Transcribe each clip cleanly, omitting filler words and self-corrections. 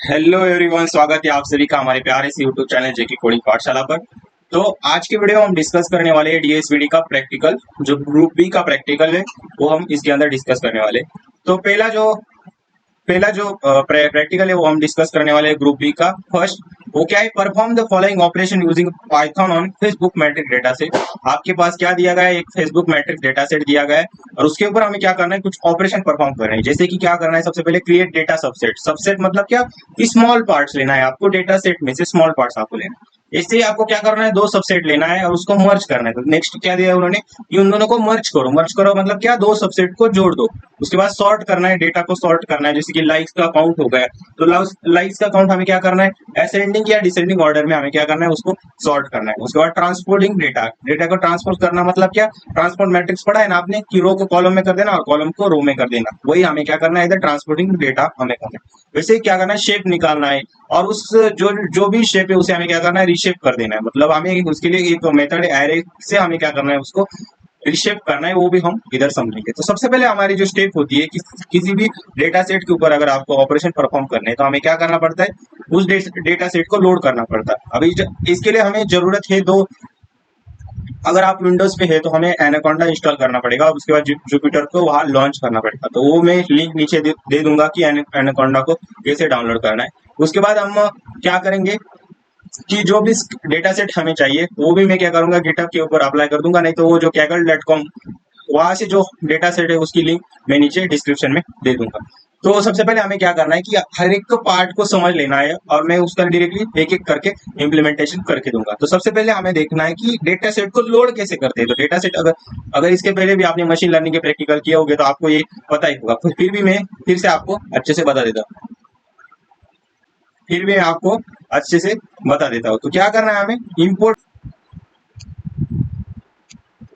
Hello everyone, स्वागत है आप सभी का हमारे प्यारे से यूट्यूब चैनल जेके कोडिंग पाठशाला पर। तो आज के वीडियो में हम डिस्कस करने वाले हैं डीएसवीडी का प्रैक्टिकल, जो ग्रुप बी का प्रैक्टिकल है वो हम इसके अंदर डिस्कस करने वाले हैं। तो पहला जो प्रैक्टिकल है वो हम डिस्कस करने वाले हैं ग्रुप बी का। फर्स्ट वो क्या है, perform the following operation using Python on Facebook metric data set. आपके पास क्या दिया गया है, एक फेसबुक मैट्रिक डेटा सेट दिया गया है और उसके ऊपर हमें क्या करना है, कुछ ऑपरेशन परफॉर्म कर रहे हैं। जैसे कि क्या करना है, सबसे पहले क्रिएट डेटा सबसेट। सबसेट मतलब क्या, स्मॉल पार्ट्स लेना है आपको, डेटा सेट में से स्मॉल पार्ट्स आपको लेना है। इससे आपको क्या करना है, दो सबसेट लेना है और उसको मर्ज करना है। तो नेक्स्ट क्या दिया उन्होंने, कि उन दोनों को मर्ज करो। मर्ज करो मतलब क्या, दो सबसेट को जोड़ दो। उसके बाद सॉर्ट करना है, डेटा को सॉर्ट करना है। जैसे कि लाइक्स का काउंट हो गया, तो लाइक्स का काउंट हमें क्या करना है, असेंडिंग या डिसेंडिंग ऑर्डर में हमें क्या करना है, उसको सॉर्ट करना है। उसके बाद ट्रांसपोर्टिंग डेटा, डेटा को ट्रांसपोर्ट करना मतलब क्या, ट्रांसपोर्ट मैट्रिक्स पढ़ा है ना आपने, कि रो को कॉलम में कर देना और कॉलम को रो में कर देना। वही हमें क्या करना है, इधर ट्रांसपोर्टिंग डेटा हमें करना है। वैसे क्या करना है, शेप निकालना है और उस जो जो भी शेप है उसे हमें क्या करना है, रिशेप कर देना है। मतलब हमें उसके लिए एक मेथड एरे से हमें क्या करना है, उसको रिशेप करना है। वो भी हम इधर समझेंगे। तो सबसे पहले हमारी जो स्टेप होती है कि किसी भी डेटा सेट के ऊपर अगर आपको ऑपरेशन परफॉर्म करने हैं तो हमें क्या करना पड़ता है, उस डेटा सेट को लोड करना पड़ता है। अभी इसके लिए हमें जरूरत है दो। अगर आप विंडोज पे है तो हमें एनाकोंडा इंस्टॉल करना पड़ेगा और उसके बाद जुपिटर को वहां लॉन्च करना पड़ेगा। तो वो मैं लिंक नीचे दे दूंगा कि एनाकोंडा को कैसे डाउनलोड करना है। उसके बाद हम क्या करेंगे कि जो भी डेटा सेट हमें चाहिए वो भी मैं क्या करूंगा, गिटहब के ऊपर अप्लाई कर दूंगा। नहीं तो वो जो kaggle.com, वहां से जो डेटा सेट है उसकी लिंक मैं नीचे डिस्क्रिप्शन में दे दूंगा। तो सबसे पहले हमें क्या करना है कि हर एक पार्ट को समझ लेना है और मैं उसका डायरेक्टली एक एक करके इम्प्लीमेंटेशन करके दूंगा। तो सबसे पहले हमें देखना है कि डेटा सेट को लोड कैसे करते हैं। तो डेटा सेट अगर अगर इसके पहले भी आपने मशीन लर्निंग के प्रैक्टिकल किए होंगे तो आपको ये पता ही होगा। फिर भी मैं फिर से आपको अच्छे से बता देता हूँ फिर भी मैं आपको अच्छे से बता देता हूँ। तो क्या करना है, हमें इम्पोर्ट।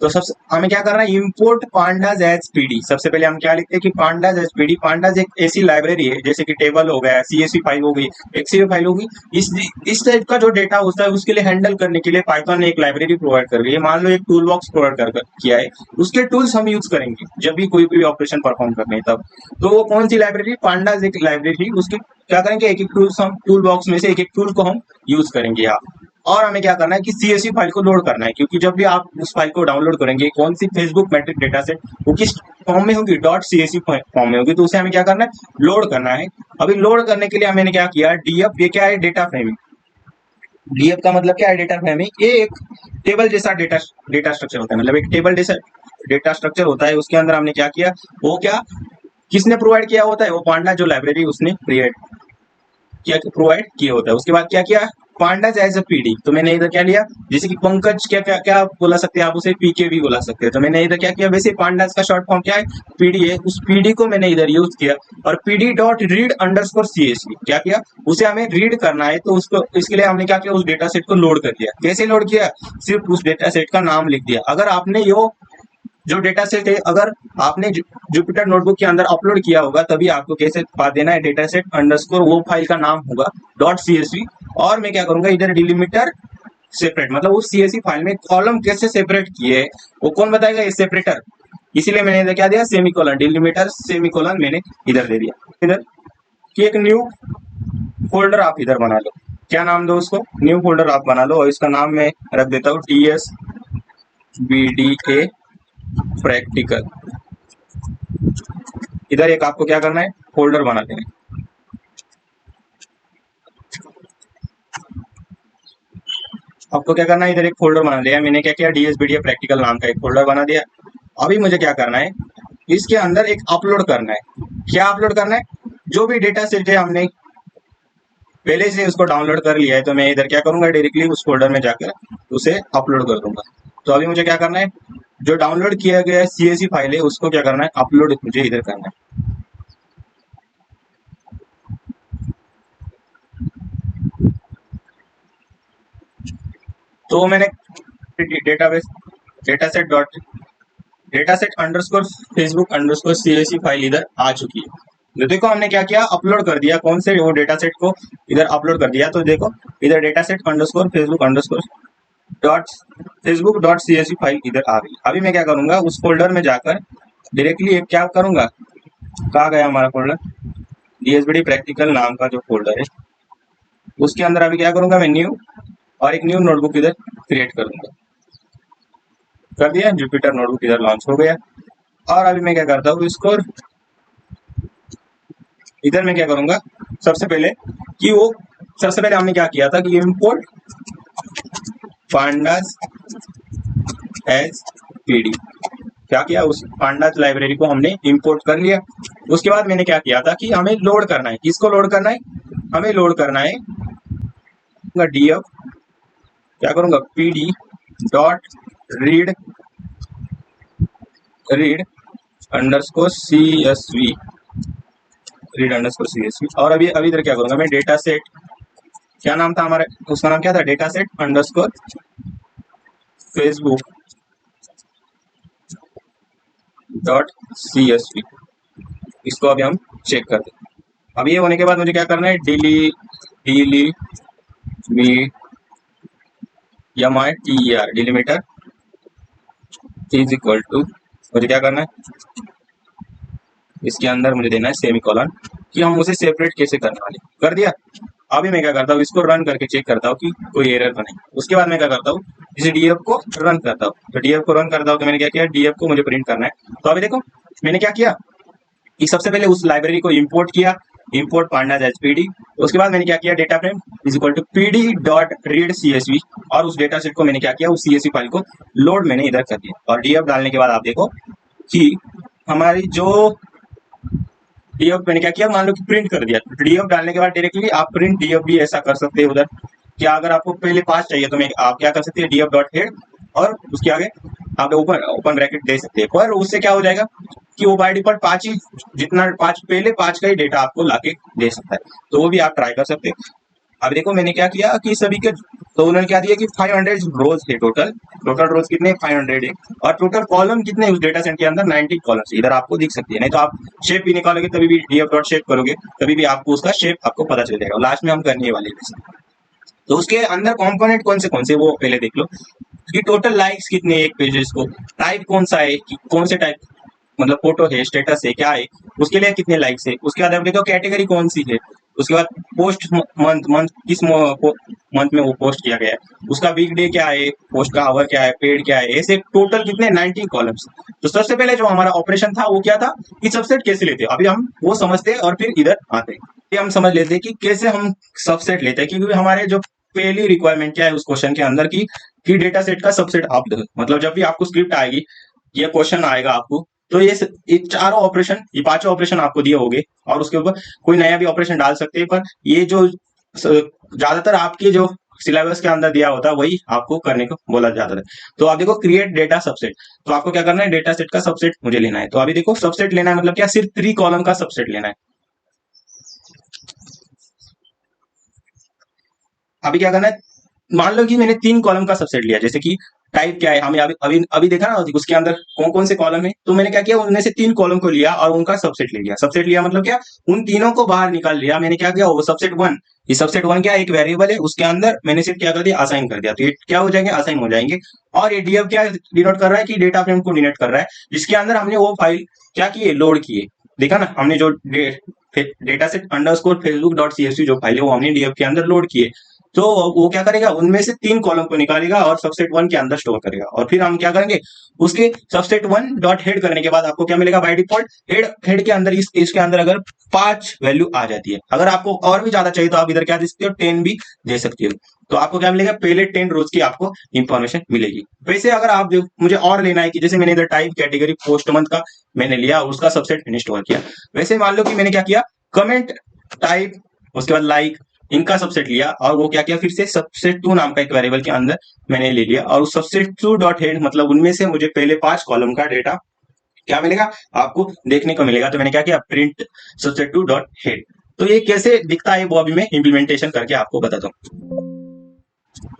तो सबसे हमें क्या करना है, इंपोर्ट पांडाज एज पीडी। सबसे पहले हम क्या लिखते हैं कि पांडाज एज पीडी। पांडाज एक ऐसी लाइब्रेरी है, जैसे कि टेबल हो गया, सीएसवी फाइल हो गई, एक्सवी फाइल होगी। इस टाइप का जो डेटा होता है उसके लिए हैंडल करने के लिए पाइथन ने एक लाइब्रेरी प्रोवाइड कर रही है। मान लो एक टूल बॉक्स प्रोवाइड किया है, उसके टूल्स हम यूज करेंगे जब भी कोई भी ऑपरेशन परफॉर्म करने तब। तो वो कौन सी लाइब्रेरी, पांडाज एक लाइब्रेरी, उसकी क्या करेंगे, एक एक टूल्स हम टूल बॉक्स में से एक एक टूल को हम यूज करेंगे यहाँ। और हमें क्या करना है कि सीएसवी फाइल को लोड करना है, क्योंकि जब भी आप उस फाइल को डाउनलोड करेंगे, कौन सी फेसबुक मैट्रिक डेटा सेट, वो किस फॉर्म में होगी, डॉट सीएसवी फॉर्म में होगी। तो उसे हमें क्या करना है, लोड करना है। अभी लोड करने के लिए मैंने क्या किया, डीएफ, ये क्या है, डेटा फ्रेमिंग। डीएफ का मतलब क्या है, डेटा फ्रेमिंग। ये एक टेबल जैसा डेटा डेटा स्ट्रक्चर होता है, मतलब एक टेबल जैसा डेटा स्ट्रक्चर होता है। उसके अंदर हमने क्या किया, वो क्या किसने प्रोवाइड किया होता है, वो पांडा जो लाइब्रेरी उसने क्या प्रोवाइड किया होता है। उसके बाद क्या किया, पांडाज एज अ पीडी। तो मैंने इधर क्या लिया, जैसे कि पंकज क्या क्या क्या बोला सकते हैं आप, उसे पीके भी बोला सकते हैं। तो मैंने इधर क्या किया, वैसे पांडाज का शॉर्ट फॉर्म क्या है, पीडी है। उस पीडी को मैंने इधर यूज किया और PD dot read underscore CSV क्या किया, उसे हमें रीड करना है। तो उसको इसके लिए हमने क्या किया, उस डेटा सेट को लोड कर दिया। कैसे लोड किया, सिर्फ उस डेटा सेट का नाम लिख दिया। अगर आपने जो डेटा सेट है, अगर आपने जुपिटर नोटबुक के अंदर अपलोड किया होगा तभी आपको कैसे पा देना है, डेटा सेट अंडरस्कोर वो फाइल का नाम होगा डॉट सीएसवी। और मैं क्या करूंगा, इधर डिलिमीटर सेपरेट, मतलब उस सीएसवी फाइल में कॉलम कैसे सेपरेट किए वो कौन बताएगा, ये सेपरेटर। इसीलिए मैंने इधर क्या दिया, सेमीकोलन, डिलिमीटर सेमीकोलन मैंने इधर दे दिया। इधर कि एक न्यू फोल्डर आप इधर बना लो। क्या नाम दो उसको, न्यू फोल्डर आप बना लो और इसका नाम मैं रख देता हूँ टीएस बीडीए प्रैक्टिकल। इधर एक आपको क्या करना है, फोल्डर बना देना है। आपको क्या करना है, इधर एक फोल्डर बना दिया। मैंने क्या किया, डीएसबीडीए प्रैक्टिकल नाम का एक फोल्डर बना दिया। अभी मुझे क्या करना है, इसके अंदर एक अपलोड करना है। क्या अपलोड करना है, जो भी डेटा सेट है हमने पहले से उसको डाउनलोड कर लिया है, तो मैं इधर क्या करूंगा, डायरेक्टली उस फोल्डर में जाकर उसे अपलोड कर दूंगा। तो अभी मुझे क्या करना है, जो डाउनलोड किया गया सीएसवी फाइल है उसको क्या करना है, अपलोड मुझे इधर करना है। तो मैंने database data set underscore Facebook underscore CSV file इधर आ चुकी है। तो देखो हमने क्या किया, अपलोड कर दिया। कौन से, वो डेटा सेट को इधर अपलोड कर दिया। तो देखो इधर data set underscore Facebook underscore dot Facebook dot CSV file इधर आ गई। अभी मैं क्या करूंगा, उस फोल्डर में जाकर डायरेक्टली एक क्या करूंगा, कहाँ गया हमारा फोल्डर, डीएसबीडी प्रैक्टिकल नाम का जो फोल्डर है उसके अंदर अभी क्या करूंगा मैं, न्यू, और एक न्यू नोटबुक इधर क्रिएट कर दूंगा। कर दिया, जुपिटर नोटबुक इधर लॉन्च हो गया। और अभी मैं क्या करता हूँ, इसको इधर मैं क्या करूंगा, सबसे पहले कि वो सबसे पहले हमने क्या किया था कि इंपोर्ट पांडास एज पीडी, क्या किया, उस पांडास लाइब्रेरी को हमने इंपोर्ट कर लिया। उसके बाद मैंने क्या किया था कि हमें लोड करना है, किसको लोड करना है, हमें लोड करना है डीएफ, क्या करूंगा, PD dot read read underscore CSV, read underscore CSV. और अभी अभी इधर क्या करूंगा मैं, डेटा सेट, क्या नाम था हमारे, उसका नाम क्या था, data set underscore Facebook dot CSV. इसको अभी हम चेक करते हैं। अब ये होने के बाद मुझे क्या करना है, डिलीमीटर इज इक्वल टू, मुझे क्या करना है, इसके अंदर मुझे देना है सेमीकोलन, कि हम उसे सेपरेट कैसे करने वाले, कर दिया। अभी मैं क्या करता हूँ, इसको रन करके चेक करता हूँ कि कोई एरर तो नहीं। उसके बाद मैं क्या करता हूँ, इसे डीएफ को रन करता हूँ। तो डीएफ को रन करता हूँ तो मैंने क्या किया, डीएफ को मुझे प्रिंट करना है। तो अभी देखो मैंने क्या किया कि सबसे पहले उस लाइब्रेरी को इंपोर्ट किया, इंपोर्ट पांडास एज पीडी। उसके बाद मैंने क्या किया, data frame is equal to PD dot read CSV, और उस डेटा सेट को मैंने क्या किया, उस सीएसवी फाइल को लोड मैंने इधर कर दिया। और डीएफ डालने के बाद आप देखो कि हमारी जो डीएफ मैंने क्या किया, मान लो कि प्रिंट कर दिया। डीएफ डालने के बाद डायरेक्टली आप प्रिंट डीएफ भी ऐसा कर सकते हैं उधर, क्या अगर आपको पहले पास चाहिए तो मैं आप क्या कर सकते हैं, डीएफ डॉट हेड और उसके आगे आप ओपन ब्रैकेट दे सकते हैं। पर उससे क्या हो जाएगा कि वो बाय डिफॉल्ट 5 ही, जितना 5 पहले 5 का ही डेटा आपको लाके दे सकता है, तो वो भी आप ट्राई कर सकते हैं। अब देखो मैंने क्या किया कि सभी के, तो उन्होंने क्या दिया कि 500 रोज है, टोटल रोज कितने, 500 है, और टोटल कॉलम कितने उस डेटा सेट के अंदर, 90 कॉलम्स इधर आपको दिख सकती है। नहीं तो आप शेप भी निकालोगे, तभी भी डीएफ डॉट शेप करोगे, तभी भी आपको उसका शेप आपको पता चल जाएगा। लास्ट में हम करने वाले हैं। तो उसके अंदर कंपोनेंट कौन से वो पहले देख लो कि टोटल लाइक्स कितने एक पेजेस को, टाइप कौन सा है, कि कौन से टाइप, मतलब फोटो है, स्टेटस है, क्या है, उसके लिए कितने लाइक्स है। उसके बाद देखो कैटेगरी कौन सी है। उसके बाद पोस्ट मंथ किस मंथ में वो पोस्ट किया गया है, उसका वीक डे क्या है, पोस्ट का आवर क्या है, पेड क्या है, ऐसे टोटल कितने 19 कॉलम्स। तो सबसे पहले जो हमारा ऑपरेशन था वो क्या था कि सबसेट कैसे लेते हैं, अभी हम वो समझते हैं और फिर इधर आते हैं। ये हम समझ लेते हैं कि कैसे हम सबसेट लेते हैं, क्योंकि हमारे जो पहली रिक्वायरमेंट क्या है उस क्वेश्चन के अंदर की डेटा सेट का सबसेट आप दो। मतलब जब भी आपको स्क्रिप्ट आएगी या क्वेश्चन आएगा आपको, तो ये चारों ऑपरेशन, ये पांचों ऑपरेशन आपको दिए होंगे, और उसके ऊपर कोई नया भी ऑपरेशन डाल सकते हैं। पर ये जो ज्यादातर आपके जो सिलेबस के अंदर दिया होता है वही आपको करने को बोला जाता है। तो आप देखो क्रिएट डेटा सबसेट, तो आपको क्या करना है, डेटा सेट का सबसेट मुझे लेना है। तो अभी देखो सबसेट लेना है मतलब क्या, सिर्फ 3 कॉलम का सबसेट लेना है। अभी क्या करना है, मान लो कि मैंने 3 कॉलम का सबसेट लिया, जैसे कि टाइप क्या है, हमें अभी अभी अभी देखा ना उसके अंदर कौन कौन से कॉलम है। तो मैंने क्या किया, उनमें से 3 कॉलम को लिया और उनका सबसेट ले लिया। सबसेट लिया मतलब क्या, उन तीनों को बाहर निकाल लिया। मैंने क्या किया, वो सबसेट 1, ये सबसेट 1 क्या एक वेरिएबल है, उसके अंदर मैंने सिर्फ क्या कर दिया, असाइन कर दिया। तो ये क्या हो जाएंगे, असाइन हो जाएंगे। और ये डीएफ क्या डिनोट कर रहा है कि डेटा फ्रेम को डिनोट कर रहा है, जिसके अंदर हमने वो फाइल क्या की, लोड किए। देखा ना हमने जो data set underscore Facebook dot CSV जो फाइल है वो हमने डीएफ के अंदर लोड किए। तो वो क्या करेगा, उनमें से 3 कॉलम को निकालेगा और सबसेट 1 के अंदर स्टोर करेगा। और फिर हम क्या करेंगे, उसके सबसेट 1 डॉट हेड करने के बाद आपको क्या मिलेगा, बाय डिफॉल्ट हेड के अंदर इसके अंदर अगर 5 वैल्यू आ जाती है। अगर आपको और भी ज्यादा चाहिए तो आप इधर क्या दे सकते हो, 10 भी दे सकते हो। तो आपको क्या मिलेगा, पहले 10 रोज की आपको इंफॉर्मेशन मिलेगी। वैसे अगर आप मुझे और लेना है कि जैसे मैंने इधर टाइप कैटेगरी पोस्ट मंथ का मैंने लिया, उसका सबसेट मैंने स्टोर किया। वैसे मान लो कि मैंने क्या किया, कमेंट टाइप, उसके बाद लाइक, इनका सबसेट लिया, और वो क्या किया, फिर से सबसेट 2 नाम का एक वेरिएबल के अंदर मैंने ले लिया। और उस सबसेट 2 डॉट हेड मतलब उनमें से मुझे पहले 5 कॉलम का डेटा क्या मिलेगा, आपको देखने को मिलेगा। तो मैंने क्या किया, प्रिंट सबसेट 2 डॉट हेड। तो ये कैसे दिखता है वो अभी मैं इम्प्लीमेंटेशन करके आपको बताता हूँ।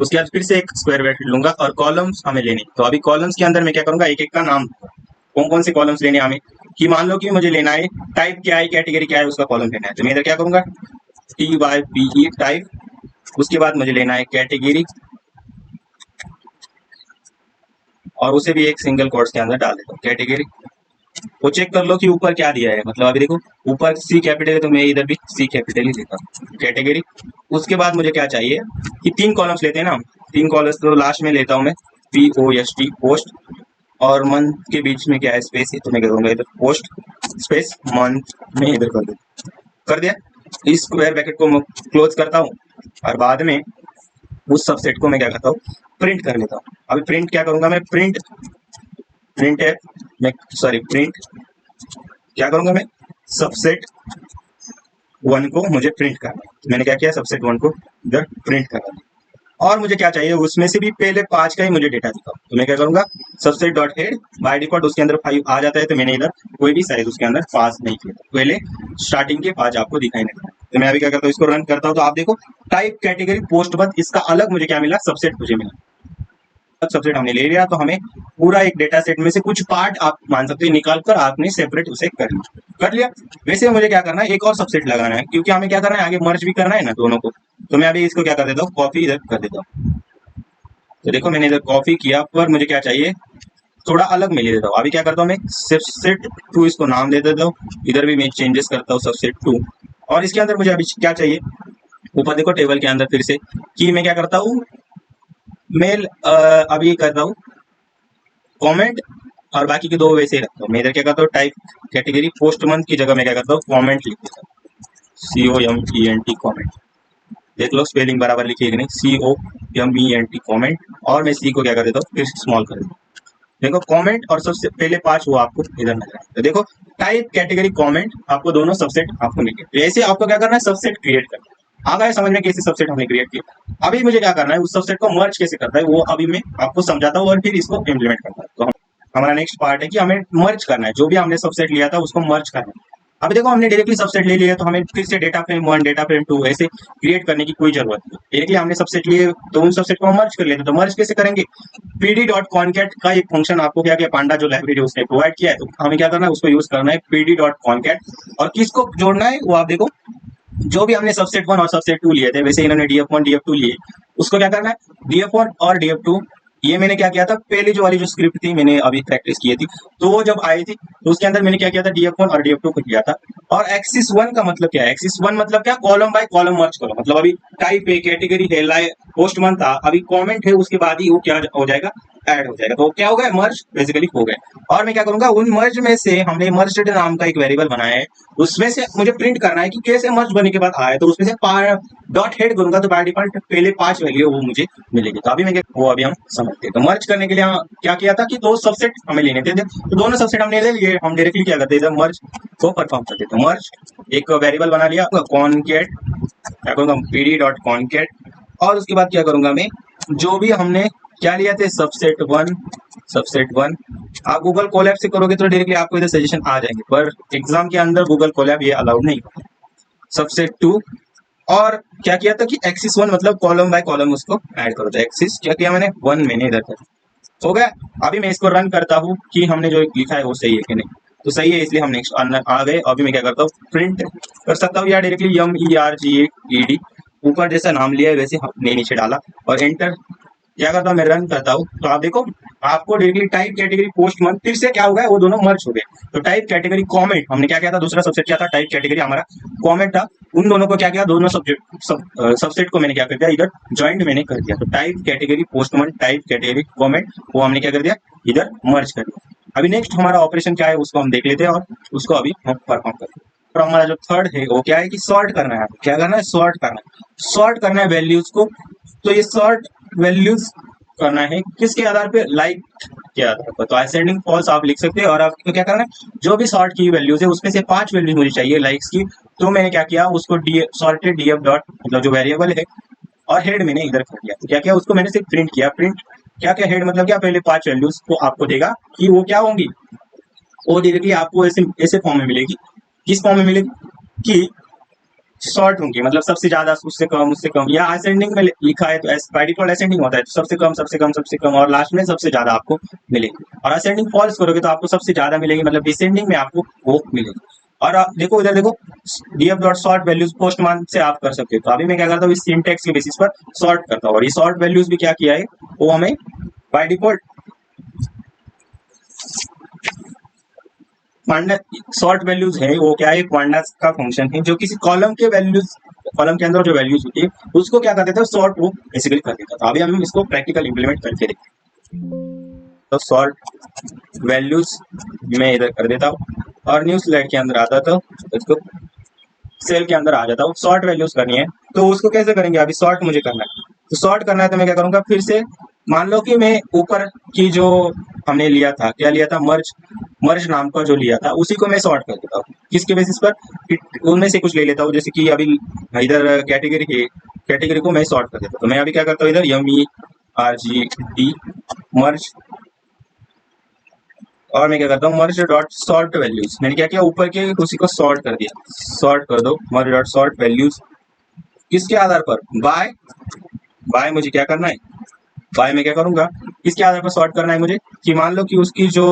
उसके बाद फिर से एक स्क्वायर ब्रैकेट लूंगा और कॉलम्स हमें लेने। तो अभी कॉलम्स के अंदर मैं क्या करूंगा, एक एक का नाम, कौन कौन से कॉलम्स लेने हमें, कि मान लो कि मुझे लेना है टाइप क्या है, कैटेगरी क्या है, उसका कॉलम लेना है। तो मैं इधर क्या करूंगा, TYPE टाइप, उसके बाद मुझे लेना है कैटेगरी, और उसे भी एक सिंगल कोट्स के अंदर डाल देता हूँ, कैटेगरी। वो चेक कर लो कि ऊपर क्या दिया है। मतलब अभी देखो ऊपर सी कैपिटल है तो मैं इधर भी सी कैपिटल ही देता हूँ कैटेगरी। उसके बाद मुझे क्या चाहिए कि 3 कॉलम्स लेते हैं ना, 3 कॉलम्स तो लास्ट में लेता हूँ मैं, POST पोस्ट, और मंथ के बीच में क्या है स्पेस है तो मैं करूँगा इधर पोस्ट स्पेस मंथ में इधर कर दिया। इस स्क्वायर ब्रैकेट को क्लोज करता हूँ और बाद में उस सबसेट को मैं क्या करता हूँ प्रिंट कर लेता हूँ। अभी प्रिंट क्या करूंगा मैं, प्रिंट है मैं, सॉरी प्रिंट क्या करूंगा मैं, सबसेट 1 को मुझे प्रिंट करना है। मैंने क्या किया, सबसेट 1 को इधर प्रिंट करना है। और मुझे क्या चाहिए, उसमें से भी पहले 5 का ही मुझे डेटा दिखाओ। तो मैं क्या करूंगा, subset dot head, by default उसके अंदर 5 आ जाता है, तो मैंने इधर कोई भी साइज उसके अंदर पास नहीं किया, पहले स्टार्टिंग के 5 आपको दिखाई नहीं देता। तो मैं अभी क्या करता हूँ, इसको रन करता हूँ, तो आप देखो टाइप कैटेगरी पोस्ट बस इसका अलग मुझे क्या मिला, सबसेट मुझे मिला। सबसेट हमने ले लिया, तो हमें पूरा एक डेटा सेट में से कुछ पार्ट आप मान सकते हैं निकाल कर आपने सेपरेट उसे कर लिया। वैसे मुझे क्या करना है, एक और सबसेट लगाना है, क्योंकि हमें क्या करना है, आगे मर्ज भी करना है ना दोनों को। तो मैं अभी इसको क्या कर देता हूँ, कॉपी इधर कर देता हूँ। तो देखो मैंने इधर कॉपी किया, पर मुझे क्या चाहिए, थोड़ा अलग में ले देता हूँ। अभी क्या करता हूँ मैं, सबसेट 2 इसको नाम दे देता हूँ। इधर भी मैं चेंजेस करता हूँ, सबसेट 2। और इसके अंदर मुझे अभी क्या चाहिए, ऊपर देखो टेबल के अंदर फिर से कि मैं क्या करता हूँ, मेल अभी करता हूँ कमेंट, और बाकी के 2 वैसे ही रखता हूँ। मैं इधर क्या करता हूँ, टाइप कैटेगरी पोस्ट मंथ की जगह मैं क्या करता हूँ, कमेंट लिख देता हूँ, COMENT कमेंट। देख लो स्पेलिंग बराबर लिखी है कि नहीं, COMENT कमेंट। और मैं सी को क्या कर देता हूँ, फिर स्मॉल कर देता हूँ। देखो कमेंट और सबसे पहले 5 वो आपको इधर नजर आए। तो देखो टाइप कैटेगरी कमेंट, आपको दोनों सबसेट आपको मिल गए। तो ऐसे आपको क्या करना है, सबसेट क्रिएट करना है। आ गया समझ में कैसे सबसेट हमने क्रिएट किया। अभी मुझे क्या करना है, उस सबसेट को मर्ज कैसे करता है वो अभी मैं आपको समझाता हूँ, और फिर इसको इम्प्लीमेंट करता हूँ। तो हमारा नेक्स्ट पार्ट है कि हमें मर्ज करना है, जो भी हमने सबसेट लिया था उसको मर्ज करना है। अभी देखो हमने डायरेक्टली सबसेट ले लिया, तो हमें फिर से डेटा फ्रेम 1 डेटा फ्रेम 2 ऐसे क्रिएट करने की कोई जरूरत नहीं। डायरेक्टली हमने सबसेट लिए तो उन सबसेट को मर्ज कर लेते। तो मर्ज कैसे करेंगे, pd.concat का एक फंक्शन आपको क्या किया, पांडा जो लाइब्रेरी उसने प्रोवाइड किया है, तो हमें क्या करना है, उसको यूज करना है pd.concat। और किसको जोड़ना है वो आप देखो, जो भी हमने सबसेट 1 और सबसेट 2 लिए थे, वैसे इन्होंने DF1 DF2 लिए, उसको क्या करना है, DF1 और DF2। ये मैंने क्या किया था, पहले जो वाली जो स्क्रिप्ट थी मैंने अभी प्रैक्टिस की थी, तो वो जब आई थी तो उसके अंदर मैंने क्या किया था, DF1 और DF2 को किया था। और एक्सिस 1 का मतलब क्या है, एक्सिस 1 मतलब क्या, कॉलम बाय कॉलम मर्ज करो। मतलब अभी टाइप है, कैटेगरी है, लाइक पोस्ट मंथ था, अभी कमेंट है, उसके बाद ही वो क्या हो जाएगा, ऐड हो जाएगा। तो क्या हो गया, मर्ज बेसिकली हो गया। और मैं क्या करूंगा, उन मर्ज में से हमने मर्ज्ड नाम का एक वेरिएबल बनाया है, उसमें से मुझे प्रिंट करना है कि कैसे मर्ज बनने के बाद आया। तो उसमें से डॉट हेड करूंगा, तो बाय डिफॉल्ट पहले 5 वैल्यू वो मुझे मिलेगी। तो अभी मैं वो अभी हम समझते हैं। तो मर्ज करने के लिए क्या किया था कि 2 सबसेट हमें लेने थे, तो दोनों सबसेट हमने ले लिए। हम डायरेक्टली क्या करते हैं, मर्ज को परफॉर्म करते थे। मर्ज एक वेरिएबल बना लिया, कॉनकेट क्या करूंगा, pd.concat। और उसके बाद क्या करूंगा मैं, जो भी हमने क्या लिया थे, सबसेट 1 आप गूगल कोलैब से करोगे तो डायरेक्टली आपको इधर सजेशन आ जाएंगे, पर एग्जाम के अंदर गूगल कोलैब ये अलाउड नहीं। सबसेट 2, और क्या किया था कि एक्सिस 1 मतलब कॉलम बाय कॉलम उसको ऐड करो। तो एक्सिस क्या किया मैंने, 1 मैंने इधर कर, हो गया। अभी मैं इसको रन करता हूँ कि हमने जो लिखा है वो सही है कि नहीं। तो सही है, इसलिए हम नेक्स्ट अंदर आ गए। अभी मैं क्या करता हूँ, प्रिंट कर सकता हूँ या डायरेक्टली MERGED ऊपर जैसा नाम लिया है वैसे हमने नीचे डाला, और एंटर क्या करता हूँ, मैं रन करता हूँ। तो आप देखो आपको directly type category post month फिर से क्या हो गया, वो दोनों मर्ज हो गए। तो टाइप कैटेगरी कमेंट हमने क्या किया था, दूसरा सबसेट क्या था, टाइप कैटेगरी हमारा कमेंट था। उन दोनों को क्या किया, दोनों सबसेट को मैंने क्या कर दिया, इधर ज्वाइंट मैंने कर दिया। तो type category post month, type category comment, वो हमने क्या कर दिया, इधर मर्ज कर दिया। अभी नेक्स्ट हमारा ऑपरेशन क्या है उसको हम देख लेते हैं, और उसको अभी हम परफॉर्म करते हैं। तो हमारा जो थर्ड है वो क्या है कि सॉर्ट करना है। क्या करना है, सॉर्ट करना है वैल्यूज को। तो ये सॉर्ट वैल्यूज करना है किसके आधार पे, लाइक के आधार पर। तो असेंडिंग फॉल्स आप लिख सकते हैं। और आपको क्या करना है, जो भी सॉर्ट की वैल्यूज है उसमें से 5 वैल्यूज मुझे चाहिए लाइक्स की। तो मैंने क्या किया, उसको सॉर्टेड DF डॉट मतलब जो वेरिएबल है, और हेड मैंने इधर कर दिया। तो क्या किया, उसको मैंने सिर्फ प्रिंट किया। प्रिंट क्या क्या, हेड मतलब क्या, पहले 5 वैल्यूज को आपको देगा कि वो क्या होंगी, वो डायरेक्टली आपको ऐसे ऐसे फॉर्म में मिलेगी। किस फॉर्म में मिलेगी कि शॉर्ट होंगी, मतलब सबसे ज्यादा उससे कम उससे कम, या असेंडिंग में लिखा है तो बाय डिफॉल्ट असेंडिंग होता है, तो सबसे कम सबसे कम सबसे कम, और लास्ट में सबसे ज्यादा आपको मिलेगी। और असेंडिंग फॉल्स करोगे तो आपको सबसे ज्यादा मिलेगी, मतलब डिसेंडिंग में आपको वो मिलेगी। और आप देखो इधर देखो, DF dot short values post month से आप कर सकते हो। तो अभी मैं क्या करता हूँ, इस सिंटेक्स के बेसिस पर सॉर्ट करता हूँ। और ये सॉर्ट वैल्यूज भी क्या किया है, वो हमें by default Panda sort values है वो क्या है, पांडास का फंक्शन है जो किसी कॉलम के वैल्यूज, कॉलम के अंदर जो वैल्यूज होती है उसको क्या कर देता है, सॉर्ट वो बेसिकली कर देता था। अभी हम इसको प्रैक्टिकल इंप्लीमेंट करके देखते हैं। तो सॉर्ट वैल्यूज मैं इधर कर देता हूँ और न्यू स्लाइड के अंदर आता था, इसको सेल के अंदर आ जाता हूँ। सॉर्ट वैल्यूज करनी है तो उसको कैसे करेंगे, अभी सॉर्ट मुझे करना है। तो सॉर्ट करना है तो मैं क्या करूंगा, फिर से मान लो कि मैं ऊपर की जो हमने लिया था, क्या लिया था, मर्ज, मर्ज नाम का जो लिया था उसी को मैं सॉर्ट कर देता हूँ। किसके बेसिस पर, उनमें से कुछ ले लेता हूँ, जैसे कि अभी इधर कैटेगरी है, कैटेगरी को मैं सॉर्ट कर देता हूँ। तो मैं अभी क्या करता हूँ, इधर MERGD मर्ज, और मैं क्या करता हूँ मर्ज डॉट सॉर्ट वैल्यूज, मैंने क्या किया ऊपर के उसी को सॉर्ट कर दिया, सॉर्ट कर दो मर्ज डॉट सॉर्ट वैल्यूज। किसके आधार पर, बाय, बाय मुझे क्या करना है, बाय मैं क्या करूंगा, किसके आधार पर सॉर्ट करना है मुझे, कि मान लो कि उसकी जो,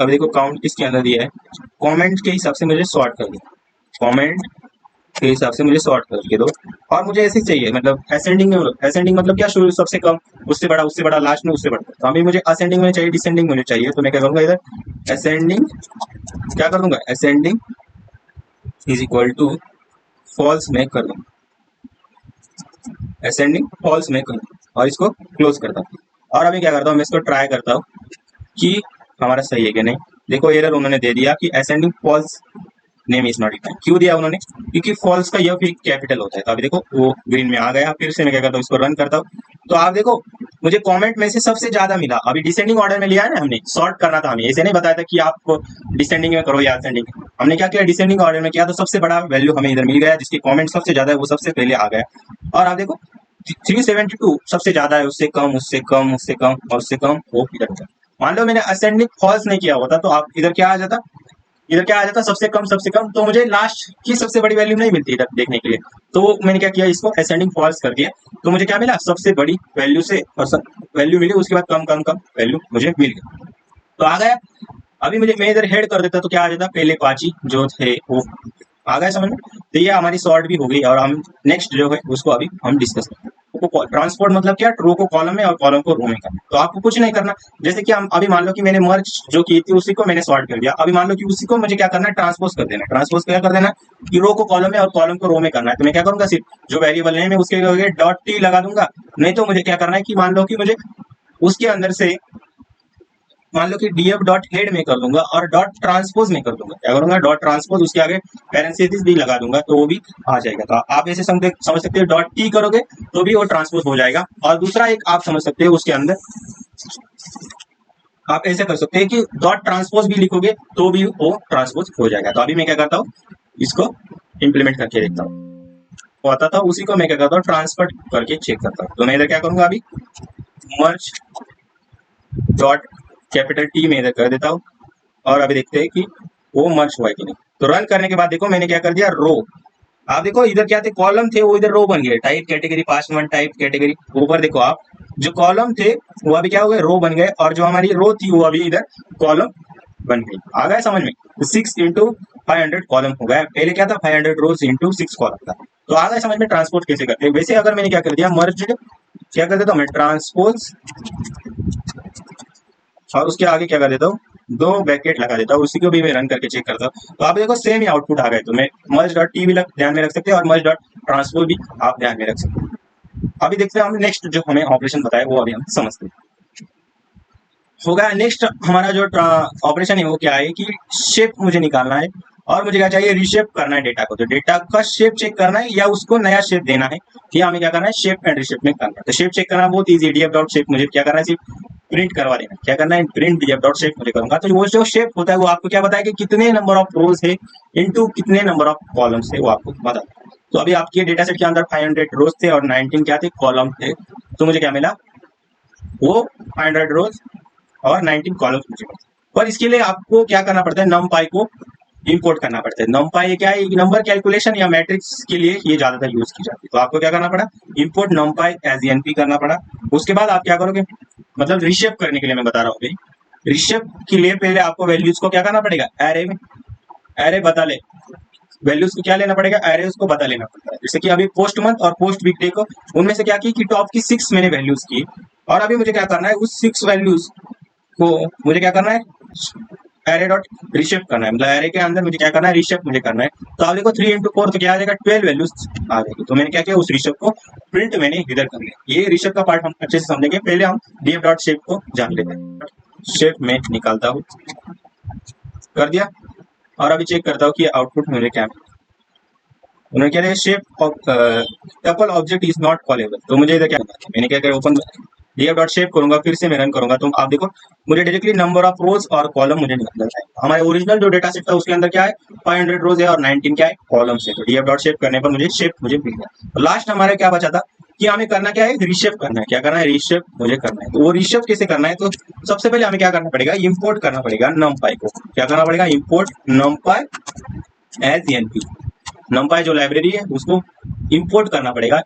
अब देखो काउंट किसके अंदर दिया है, कमेंट के हिसाब से मुझे सॉर्ट कर दिया, कमेंट के हिसाब से मुझे सॉर्ट करके दो। और मुझे ऐसे ही चाहिए, मतलब असेंडिंग में, असेंडिंग मतलब क्या, शुरू सबसे कम, उससे बड़ा लास्ट में, उससे बड़ा। तो अभी मुझे असेंडिंग में चाहिए, डिसेंडिंग में चाहिए, तो मैं क्या करूंगा, इधर असेंडिंग क्या कर दूंगा, ascending is equal to false में कर दूंगा, असेंडिंग फॉल्स में कर दूंगा और इसको क्लोज करता हूँ। और अभी क्या करता हूँ, मैं इसको ट्राई करता हूँ कि हमारा सही है कि नहीं। देखो एरर उन्होंने दे दिया कि ascending false name is not defined. क्यों दिया उन्होंने, क्योंकि फॉल्स का यह भी कैपिटल होता है। तो अभी देखो वो ग्रीन में आ गया, फिर से मैं क्या करता हूँ, इसको रन करता हूँ। तो आप देखो मुझे कमेंट में से सबसे ज्यादा मिला। अभी डिसेंडिंग ऑर्डर में लिया है ना, हमने सॉर्ट करना था, हमें ऐसे नहीं बताया था कि आप डिसेंडिंग में करो या असेंडिंग। हमने क्या किया, डिसेंडिंग ऑर्डर में किया, तो सबसे बड़ा वैल्यू हमें इधर मिल गया, जिसकी कमेंट सबसे ज्यादा है वो सबसे पहले आ गया। और आप देखो 372 सबसे ज्यादा है, उससे कम, उससे कम, उससे कम और उससे कम वो इधर होता। मान लो मैंने असेंडिंग फॉल्स नहीं किया होता तो आप इधर क्या आ जाता, इधर क्या आ जाता, सबसे कम, सबसे कम। तो मुझे लास्ट की सबसे बड़ी वैल्यू नहीं मिलती इधर देखने के लिए। तो मैंने क्या किया, इसको असेंडिंग फॉल्स कर दिया। तो मुझे क्या मिला, सबसे बड़ी वैल्यू से और वैल्यू मिली, उसके बाद कम कम कम वैल्यू मुझे मिल गई, तो आ गया। अभी मुझे मैं इधर हेड कर देता तो क्या आ जाता, पहले पाची जो थे वो आ गए समझ में। तो ये हमारी सॉर्ट भी हो गई। और हम नेक्स्ट जो है उसको अभी हम डिस्कस करते हैं। ट्रांसपोर्ट मतलब क्या, रो को कॉलम में और कॉलम को रो में करना। तो आपको कुछ नहीं करना, जैसे कि हम अभी मान लो कि मैंने मर्ज जो की थी उसी को मैंने सॉर्ट कर दिया। अभी मान लो कि उसी को मुझे क्या करना है, ट्रांसपोज कर देना। ट्रांसपोज क्या कर देना, कि रो को कॉलम में और कॉलम को रो में करना है। तो मैं क्या करूंगा, सिर्फ जो वेरिएबल है मैं उसके डॉट टी लगा दूंगा। नहीं तो मुझे क्या करना है, कि मान लो कि मुझे उसके अंदर से मान लो कि df डॉट हेड में कर दूंगा और डॉट ट्रांसपोज में कर दूंगा। क्या करूंगा, डॉट ट्रांसपोज, उसके आगे पैरेंथेसिस भी लगा दूंगा तो वो भी आ जाएगा। तो आप ऐसे समझ सकते हो, डॉट टी करोगे तो भी वो ट्रांसपोज हो जाएगा। और दूसरा एक आप समझ सकते हो, उसके अंदर आप ऐसे कर सकते हैं कि डॉट ट्रांसपोज भी लिखोगे तो भी वो ट्रांसपोज हो जाएगा। तो अभी मैं क्या करता हूँ, इसको इंप्लीमेंट करके देखता हूँ। वो आता था उसी को मैं क्या करता हूँ, ट्रांसफर करके चेक करता हूँ। तो मैं इधर क्या करूंगा, अभी मर्ज डॉट कैपिटल टी में इधर कर देता हूँ। और अभी देखते हैं कि वो मर्ज हुआ है कि नहीं। तो रन करने के बाद देखो मैंने क्या कर दिया, रो। आप देखो इधर क्या थे, कॉलम थे, वो इधर रो बन गए। टाइप कैटेगरी, पास वन टाइप कैटेगरी, ऊपर देखो आप जो कॉलम थे वो अभी क्या हो गए, रो बन गए। और जो हमारी रो थी वो अभी इधर कॉलम बन गई। आ गया समझ में। 6 इंटू 500 कॉलम हो गया। पहले क्या था, 500 रोज इंटू 6 कॉलम था। तो आ गया समझ में ट्रांसपोर्ट कैसे करते हैं। वैसे अगर मैंने क्या कर दिया, मर्ज क्या कर देता हूँ मैं, ट्रांसपोज, और उसके आगे क्या कर देता हूँ, 2 ब्रैकेट लगा देता हूँ। उसी को भी मैं रन करके चेक करता हूँ। तो आप देखो सेम ही आउटपुट आ गए। तो मैं मर्ज डॉट टी भी ध्यान में रख सकते हैं और मर्ज डॉट ट्रांसपोज भी आप ध्यान में रख सकते हैं। अभी देखते हैं हम नेक्स्ट जो हमें ऑपरेशन बताया वो अभी हम समझते हैं। होगा नेक्स्ट हमारा जो ऑपरेशन है वो क्या है, कि शेप मुझे निकालना है। और मुझे क्या चाहिए, रिशेप करना है डेटा को। तो डेटा का शेप चेक करना है या उसको नया शेप देना है, कि हमें क्या करना है, शेप एंड रिशेप में करना है। तो शेप चेक करना बहुत इजी, डीएफ डॉट शेप मुझे क्या करना है, सिर्फ प्रिंट करवा देना। क्या करना है, प्रिंट डीएफ डॉट शेप मुझे करूंगा। तो वो जो शेप होता है वो आपको क्या बताएगा, कितने नंबर ऑफ रोज है इनटू कितने नंबर ऑफ कॉलम्स है, वो आपको बताता है। तो अभी आपके डेटा सेट के अंदर 500 रोज थे और 19 क्या थे, कॉलम थे। तो मुझे क्या मिला, वो 500 रोज और 19 कॉलम्स मुझे मिले। पर इसके लिए आपको क्या करना पड़ता है, नमपाई को इंपोर्ट करना पड़ता है। नमपाई क्या है, नंबर कैलकुलेशन या मैट्रिक्स के लिए ये ज्यादातर यूज की जाती है। तो आपको क्या करना पड़ा, इंपोर्ट नमपाई एज एनपी करना पड़ा। उसके बाद आप क्या करोगे, मतलब रिशेप करने के लिए मैं बता रहा हूँ। रिशेप के लिए पहले आपको वैल्यूज को क्या करना पड़ेगा, एरे में, एरे बता ले, वैल्यूज को क्या लेना पड़ेगा, एरेज को बता लेना पड़ता है। जैसे कि अभी पोस्ट मंथ और पोस्ट वीक डे को, उनमें से क्या की कि टॉप की 6 मैंने वैल्यूज की। और अभी मुझे क्या करना है, उस 6 वैल्यूज को मुझे क्या करना है, एरे डॉट रिशेप करना है, मतलब एरे के अंदर मुझे क्या करना है, रिशेप मुझे करना है। तो आप देखो 3 इंटू 4 तो क्या आ जाएगा, 12 वैल्यूज आ जाएगी। तो मैंने क्या किया, उस रिशेप को प्रिंट मैंने इधर कर लिया। ये रिशेप का पार्ट हम अच्छे से समझेंगे, पहले हम df डॉट शेप को जान लेते हैं। शेप में निकालता हूँ, कर दिया, और अभी चेक करता हूँ कि आउटपुट मुझे क्या है। उन्होंने क्या है, shape of tuple object is not callable. तो मुझे इधर क्या, मैंने क्या किया, ओपन df डॉट शेप करूंगा, फिर से मैं रन करूंगा, तो आप देखो मुझे डायरेक्टली नंबर ऑफ रोज और कॉलम मुझे निकल जाता है। हमारे ओरिजिनल जो डेटा सेट था उसके अंदर क्या है, 500 रोज है और 19 क्या है, कॉलम्स है। तो df डॉट शेप करने पर मुझे शेप मुझे मिल गया। तो लास्ट हमारा क्या बचा था कि हमें करना क्या है, रिशेप करना है। क्या करना है, रिशेप मुझे करना है। तो वो रिशेप कैसे करना है, तो सबसे पहले हमें क्या करना पड़ेगा, इंपोर्ट करना पड़ेगा numpy को। क्या करना पड़ेगा, import numpy as NP. numpy जो लाइब्रेरी है उसको इंपोर्ट करना पड़ेगा।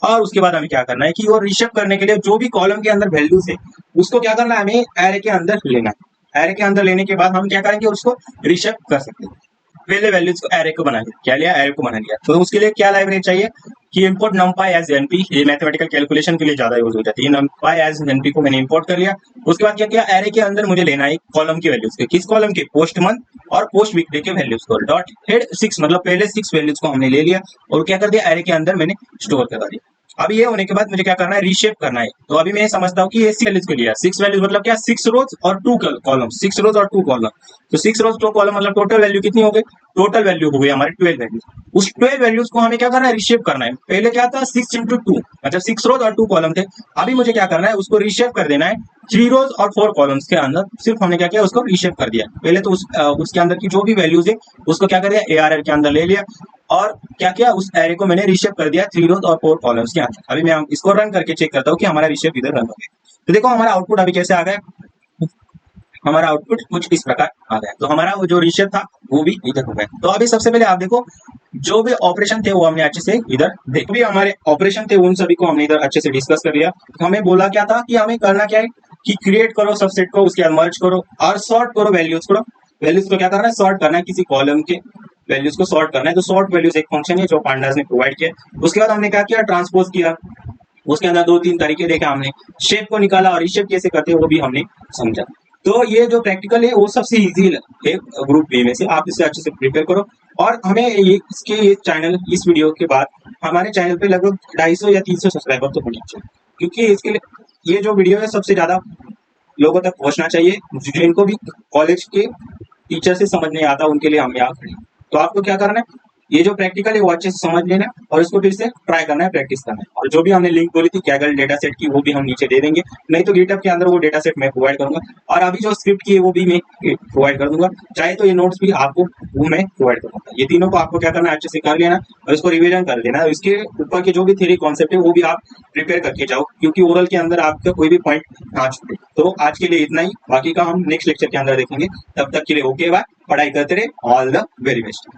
और उसके बाद हमें क्या करना है कि वो रिशेप करने के लिए जो भी कॉलम के अंदर वैल्यूज है उसको क्या करना है, हमें एरे के अंदर लेना है। एरे के अंदर लेने के बाद हम क्या करेंगे, उसको रिशेप कर सकते हैं। पहले वैल्यूज को एरे को बना लिया, क्या लिया, एरे को बना लिया। तो उसके लिए क्या लाइब्रेरी चाहिए कि इंपोर्ट numpy एज एनपी। ये मैथमेटिकल कैलकुलेशन के लिए ज्यादा यूज हो जाती है। numpy एज एनपी को मैंने इंपोर्ट कर लिया। उसके बाद क्या किया, एरे के अंदर मुझे लेना है कॉलम की वैल्यूज के। किस कॉलम के, पोस्ट मंथ और पोस्ट वीकडे के वैल्यूज को। डॉट हेड 6 मतलब पहले 6 वैल्यूज को हमने ले लिया और क्या कर दिया, एरे के अंदर मैंने स्टोर करा दिया। अभी ये होने के बाद मुझे क्या करना है, रीशेप करना है। तो अभी मैं समझता हूँ कि ये 6 वैल्यूज को लिया। 6 वैल्यूज मतलब क्या, 6 रोज और 2 कॉलम। 6 रोज और 2 कॉलम। तो 6 रोज 2 कॉलम मतलब टोटल वैल्यू कितनी हो गई, टोटल वैल्यू हो गई हमारे 12 वैल्यूज। उस 12 वैल्यूज को हमें क्या करना है, रीशेप करना है। पहले क्या था, 6 इंटू 2 मतलब 6 रोज और 2 कॉलम थे। अभी मुझे क्या करना है, उसको रीशेप कर देना है 3 रोज और 4 कॉलम्स के अंदर। सिर्फ हमने क्या किया, उसको रीशेप कर दिया। पहले तो उसके अंदर की जो भी वैल्यूज है उसको क्या कर दिया, एआरआर के अंदर ले लिया। और क्या किया, उस एरे को मैंने रीशेप कर दिया 3 रोज और 4 कॉलम्स के अंदर। अभी मैं इसको रन करके चेक करता हूँ कि हमारा रीशेप इधर रन हो गया। तो देखो हमारा आउटपुट अभी कैसे आ गया, हमारा आउटपुट कुछ इस प्रकार आ गया। तो हमारा वो जो रीशेप था वो भी इधर हो गया। तो अभी सबसे पहले आप देखो जो भी ऑपरेशन थे वो हमने अच्छे से इधर देखो। भी हमारे ऑपरेशन थे उन सभी को हमने इधर अच्छे से डिस्कस कर लिया। हमें बोला क्या था कि हमें करना क्या है कि क्रिएट करो सबसेट को, उसके बाद मर्ज करो और सॉर्ट करो वैल्यूज को। वैल्यूज को क्या करना है, सॉर्ट करना है, किसी कॉलम के वैल्यूज को सॉर्ट करना है। तो सॉर्ट वैल्यूज एक फंक्शन है जो पांडास ने प्रोवाइड किया। उसके बाद हमने क्या किया, ट्रांसपोज किया। उसके अंदर 2-3 तरीके देखे हमने, शेप को निकाला और रिशेप कैसे करते हैं वो भी हमने समझा। तो ये जो प्रैक्टिकल है वो सबसे इजी है ग्रुप बी में से। आप इसे अच्छे से प्रिपेयर करो। और हमें ये इसके ये चैनल, इस वीडियो के बाद हमारे चैनल पे लगभग 250 या 300 सब्सक्राइबर तो होने चाहिए, क्योंकि इसके लिए ये जो वीडियो है सबसे ज्यादा लोगों तक पहुंचना चाहिए। जिनको भी कॉलेज के टीचर से समझ नहीं आता उनके लिए हम यहाँ खड़े हैं। तो आपको क्या करना है, ये जो प्रैक्टिकल है वो अच्छे से समझ लेना और इसको फिर से ट्राई करना है, प्रैक्टिस करना है। और जो भी हमने लिंक बोली थी कैगल डेटा सेट की वो भी हम नीचे दे देंगे, नहीं तो गिटहब के अंदर वो डेटा सेट मैं प्रोवाइड करूंगा। और अभी जो स्क्रिप्ट की है वो भी मैं प्रोवाइड कर दूंगा। चाहे तो ये नोट्स भी आपको वो मैं प्रोवाइड करूंगा। ये तीनों को आपको क्या करना है, अच्छे से कर लेना और इसको रिविजन कर देना। इसके ऊपर के जो भी थ्योरी कॉन्सेप्ट है वो भी आप प्रिपेयर करके जाओ, क्योंकि ओरल के अंदर आपका कोई भी पॉइंट ना छूटे। तो आज के लिए इतना ही, बाकी का हम नेक्स्ट लेक्चर के अंदर देखेंगे। तब तक के लिए ओके बाय, पढ़ाई करते रहे, ऑल द वेरी बेस्ट।